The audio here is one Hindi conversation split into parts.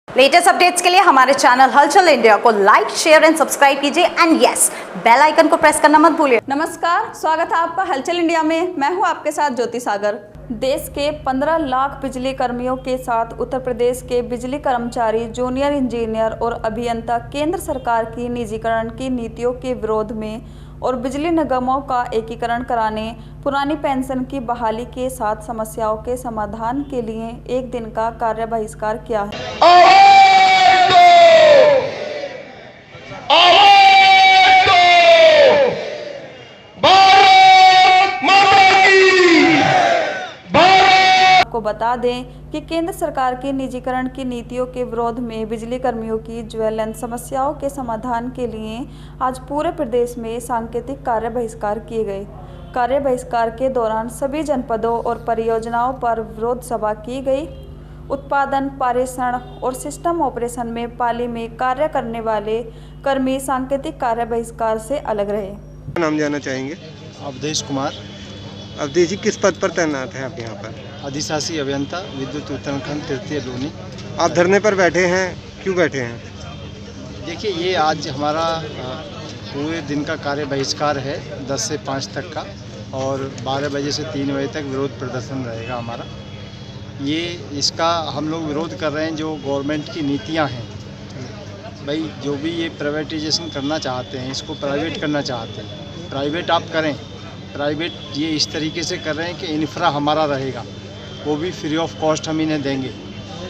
लेटेस्ट अपडेट्स के लिए हमारे चैनल हलचल इंडिया को लाइक, शेयर एंड सब्सक्राइब कीजिए एंड यस, बेल आइकन को प्रेस करना मत भूलिए। नमस्कार, स्वागत है आपका हलचल इंडिया में। मैं हूं आपके साथ ज्योति सागर। देश के 15 लाख बिजली कर्मियों के साथ उत्तर प्रदेश के बिजली कर्मचारी, जूनियर इंजीनियर और अभियंता केंद्र सरकार की निजीकरण की नीतियों के विरोध में और बिजली निगमों का एकीकरण कराने, पुरानी पेंशन की बहाली के साथ समस्याओं के समाधान के लिए एक दिन का कार्य बहिष्कार किया है। आपको बता दें कि केंद्र सरकार की निजीकरण की नीतियों के विरोध में बिजली कर्मियों की ज्वलंत समस्याओं के समाधान के लिए आज पूरे प्रदेश में सांकेतिक कार्य बहिष्कार किए गए। कार्य बहिष्कार के दौरान सभी जनपदों और परियोजनाओं पर विरोध सभा की गई। उत्पादन, पारेषण और सिस्टम ऑपरेशन में पाली में कार्य करने वाले कर्मी सांकेतिक कार्य बहिष्कार से अलग रहे। नाम जानना चाहेंगे? अवधेश कुमार। अवधेश जी, किस पद पर तैनात हैं आप यहाँ पर? अधिशासी अभियंता, विद्युत उत्तराखंड तृतीय लोनी। आप धरने पर बैठे हैं, क्यों बैठे हैं? देखिए, ये आज हमारा पूरे दिन का कार्य बहिष्कार है, 10 से 5 तक का, और 12 बजे से 3 बजे तक विरोध प्रदर्शन रहेगा हमारा। इसका हम लोग विरोध कर रहे हैं जो गवर्नमेंट की नीतियाँ हैं। भाई, जो भी ये प्राइवेटाइजेशन करना चाहते हैं, इसको प्राइवेट करना चाहते हैं, प्राइवेट आप करें। प्राइवेट ये इस तरीके से कर रहे हैं कि इंफ्रा हमारा रहेगा, वो भी फ्री ऑफ कॉस्ट हम इन्हें देंगे।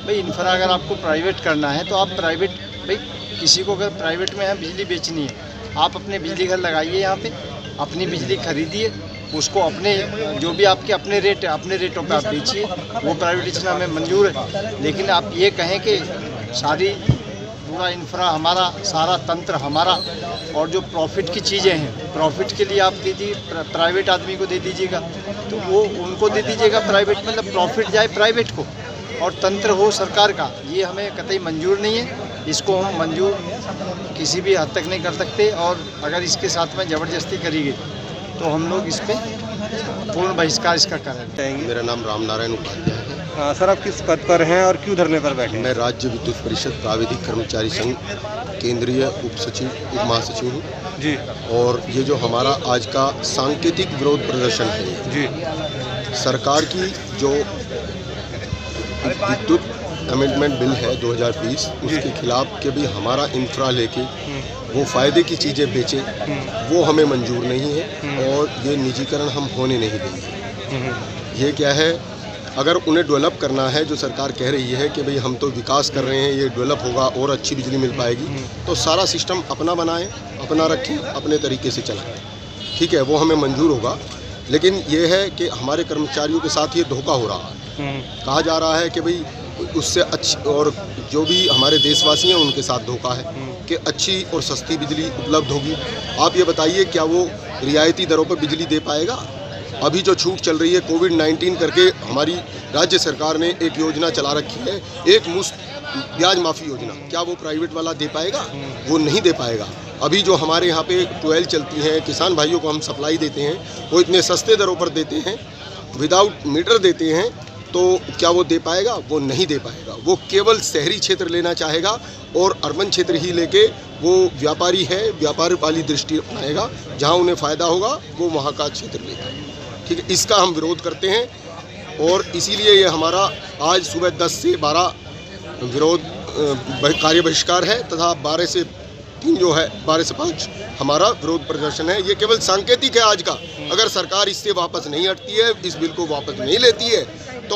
भाई, इंफ्रा अगर आपको प्राइवेट करना है तो आप प्राइवेट, भाई किसी को अगर प्राइवेट में बिजली बेचनी है, आप अपने बिजली घर लगाइए, यहाँ पे अपनी बिजली खरीदिए, उसको अपने जो भी आपके अपने रेटों पे आप बेचिए, वो प्राइवेटाइजेशन हमें मंजूर है। लेकिन आप ये कहें कि सारी पूरा इंफ्रा हमारा, सारा तंत्र हमारा, और जो प्रॉफिट की चीज़ें हैं, प्रॉफिट के लिए आप दीजिए, प्राइवेट आदमी को दे दीजिएगा, तो वो उनको दे दीजिएगा प्राइवेट, मतलब प्रॉफिट जाए प्राइवेट को और तंत्र हो सरकार का। ये हमें कतई मंजूर नहीं है, इसको हम मंजूर किसी भी हद तक नहीं कर सकते, और अगर इसके साथ में ज़बरदस्ती करी गई तो हम लोग इस पर पूर्ण बहिष्कार इसका करेंगे। मेरा नाम राम नारायण उपाध्याय है। हाँ सर, आप किस पद पर हैं और क्यों धरने पर बैठे हैं? मैं राज्य विद्युत परिषद प्राविधिक कर्मचारी संघ केंद्रीय उप महासचिव हूँ जी। और ये जो हमारा आज का सांकेतिक विरोध प्रदर्शन है जी, सरकार की जो विद्युत अमेंडमेंट बिल है 2020, उसके खिलाफ कि भाई हमारा इंफ्रा लेके वो फ़ायदे की चीज़ें बेचे, वो हमें मंजूर नहीं है, और ये निजीकरण हम होने नहीं देंगे। ये क्या है, अगर उन्हें डेवलप करना है, जो सरकार कह रही है कि भाई हम तो विकास कर रहे हैं, ये डेवलप होगा और अच्छी बिजली मिल पाएगी, तो सारा सिस्टम अपना बनाएं, अपना रखें, अपने तरीके से चलाएं, ठीक है, वो हमें मंजूर होगा। लेकिन ये है कि हमारे कर्मचारियों के साथ ये धोखा हो रहा है। कहा जा रहा है कि भाई उससे अच्छी, और जो भी हमारे देशवासी हैं उनके साथ धोखा है कि अच्छी और सस्ती बिजली उपलब्ध होगी। आप ये बताइए, क्या वो रियायती दरों पर बिजली दे पाएगा? अभी जो छूट चल रही है कोविड-19 करके, हमारी राज्य सरकार ने एक योजना चला रखी है, एक मुश्त ब्याज माफ़ी योजना, क्या वो प्राइवेट वाला दे पाएगा? वो नहीं दे पाएगा। अभी जो हमारे यहाँ पे ट्यूबवेल चलती हैं, किसान भाइयों को हम सप्लाई देते हैं, वो इतने सस्ते दरों पर देते हैं, विदाउट मीटर देते हैं, तो क्या वो दे पाएगा? वो नहीं दे पाएगा। वो केवल शहरी क्षेत्र लेना चाहेगा और अर्बन क्षेत्र ही लेके वो व्यापारी है, व्यापार वाली दृष्टि अपनाएगा, जहाँ उन्हें फ़ायदा होगा वो वहाँ का क्षेत्र लेगा, ठीक है। इसका हम विरोध करते हैं, और इसीलिए ये हमारा आज सुबह 10 से 12 विरोध कार्य बहिष्कार है, तथा 12 से 3 जो है, 12 से 5 हमारा विरोध प्रदर्शन है। ये केवल सांकेतिक है आज का। अगर सरकार इससे वापस नहीं हटती है, इस बिल को वापस नहीं लेती है, तो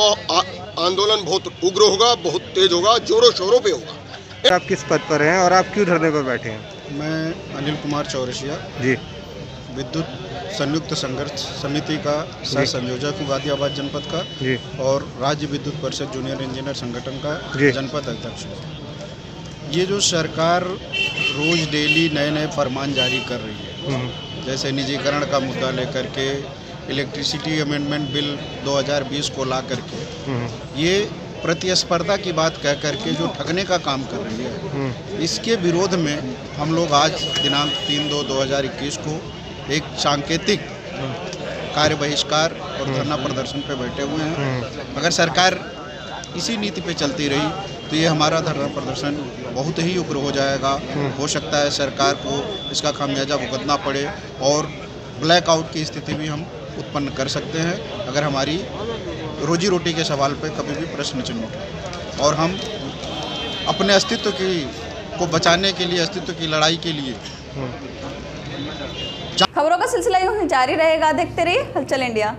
आंदोलन बहुत उग्र होगा, बहुत तेज होगा, जोरों शोरों पे होगा। आप किस पद पर हैं और आप क्यों धरने पर बैठे हैं? मैं अनिल कुमार चौरसिया जी, विद्युत संयुक्त संघर्ष समिति का सह संयोजक हूँ गाजियाबाद जनपद का जी, और राज्य विद्युत परिषद जूनियर इंजीनियर संगठन का जी। जनपद अध्यक्ष हूँ। ये जो सरकार रोज़ डेली नए नए फरमान जारी कर रही है, जैसे निजीकरण का मुद्दा लेकर के, इलेक्ट्रिसिटी अमेंडमेंट बिल 2020 को ला करके, ये प्रतिस्पर्धा की बात कह करके जो ठगने का काम कर रही है, इसके विरोध में हम लोग आज दिनांक 3/2/2021 को एक सांकेतिक कार्य बहिष्कार और धरना प्रदर्शन पे बैठे हुए हैं। अगर सरकार इसी नीति पे चलती रही तो ये हमारा धरना प्रदर्शन बहुत ही उग्र हो जाएगा। हो सकता है सरकार को इसका खामियाजा भुगतना पड़े और ब्लैकआउट की स्थिति भी हम उत्पन्न कर सकते हैं अगर हमारी रोजी रोटी के सवाल पर कभी भी प्रश्न चिन्ह उठे। और हम अपने अस्तित्व को बचाने के लिए, अस्तित्व की लड़ाई के लिए खबरों का सिलसिला यूं ही जारी रहेगा। देखते रहिए हलचल इंडिया।